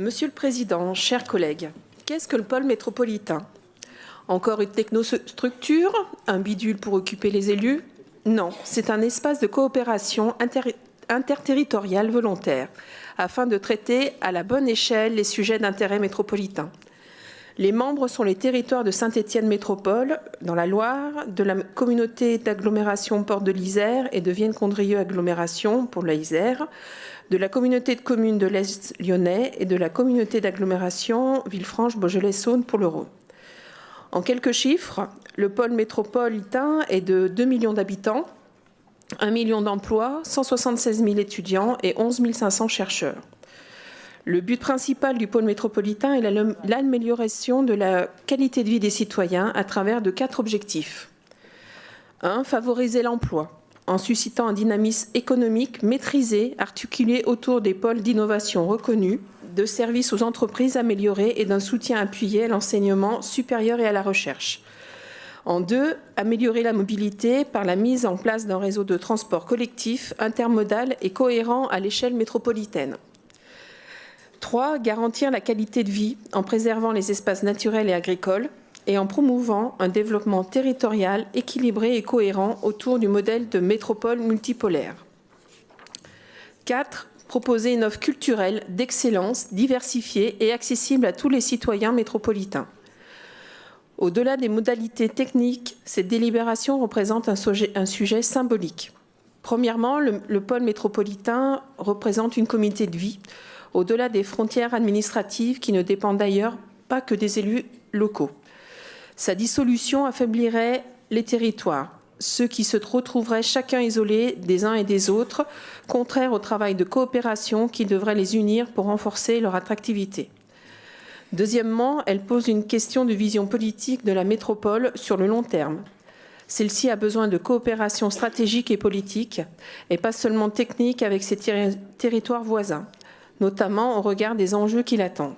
Monsieur le Président, chers collègues, qu'est-ce que le pôle métropolitain? Encore une technostructure? Un bidule pour occuper les élus? Non, c'est un espace de coopération interterritoriale volontaire, afin de traiter à la bonne échelle les sujets d'intérêt métropolitain. Les membres sont les territoires de Saint-Étienne Métropole, dans la Loire, de la communauté d'agglomération Porte de l'Isère et de Vienne-Condrieu Agglomération pour l'Isère, de la communauté de communes de l'Est lyonnais et de la communauté d'agglomération Villefranche-Beaujolais-Saône pour le Rhône. En quelques chiffres, le pôle métropolitain est de 2 millions d'habitants, 1 million d'emplois, 176 000 étudiants et 11 500 chercheurs. Le but principal du pôle métropolitain est l'amélioration de la qualité de vie des citoyens à travers de 4 objectifs. 1. Favoriser l'emploi, en suscitant un dynamisme économique maîtrisé, articulé autour des pôles d'innovation reconnus, de services aux entreprises améliorés et d'un soutien appuyé à l'enseignement supérieur et à la recherche. En 2. Améliorer la mobilité par la mise en place d'un réseau de transport collectif, intermodal et cohérent à l'échelle métropolitaine. 3. Garantir la qualité de vie en préservant les espaces naturels et agricoles et en promouvant un développement territorial équilibré et cohérent autour du modèle de métropole multipolaire. 4. Proposer une offre culturelle d'excellence, diversifiée et accessible à tous les citoyens métropolitains. Au-delà des modalités techniques, cette délibération représente un sujet symbolique. Premièrement, le pôle métropolitain représente une communauté de vie, au-delà des frontières administratives qui ne dépendent d'ailleurs pas que des élus locaux. Sa dissolution affaiblirait les territoires, ceux qui se retrouveraient chacun isolés des uns et des autres, contraires au travail de coopération qui devrait les unir pour renforcer leur attractivité. Deuxièmement, elle pose une question de vision politique de la métropole sur le long terme. Celle-ci a besoin de coopération stratégique et politique, et pas seulement technique avec ses territoires voisins, notamment au regard des enjeux qui l'attendent.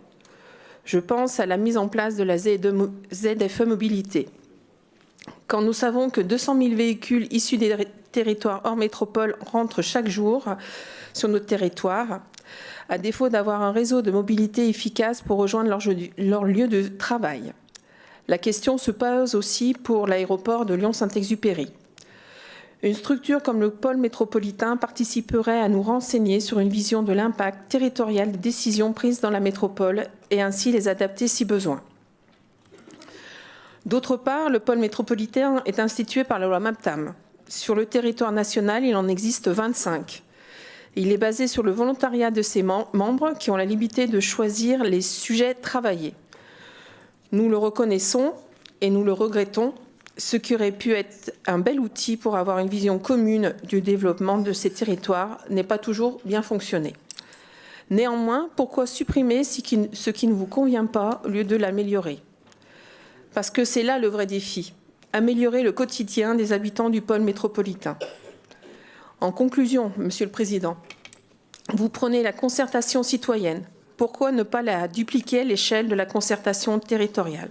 Je pense à la mise en place de la ZFE Mobilité. Quand nous savons que 200 000 véhicules issus des territoires hors métropole rentrent chaque jour sur notre territoire, à défaut d'avoir un réseau de mobilité efficace pour rejoindre leur lieu de travail. La question se pose aussi pour l'aéroport de Lyon-Saint-Exupéry. Une structure comme le pôle métropolitain participerait à nous renseigner sur une vision de l'impact territorial des décisions prises dans la métropole et ainsi les adapter si besoin. D'autre part, le pôle métropolitain est institué par la loi MAPTAM. Sur le territoire national, il en existe 25. Il est basé sur le volontariat de ses membres qui ont la liberté de choisir les sujets travaillés. Nous le reconnaissons et nous le regrettons, ce qui aurait pu être un bel outil pour avoir une vision commune du développement de ces territoires n'est pas toujours bien fonctionné. Néanmoins, pourquoi supprimer ce qui ne vous convient pas au lieu de l'améliorer? Parce que c'est là le vrai défi, améliorer le quotidien des habitants du pôle métropolitain. En conclusion, Monsieur le Président, vous prenez la concertation citoyenne. Pourquoi ne pas la dupliquer à l'échelle de la concertation territoriale?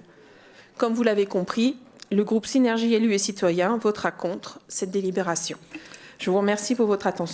Comme vous l'avez compris, le groupe Synergie élus et citoyens votera contre cette délibération. Je vous remercie pour votre attention.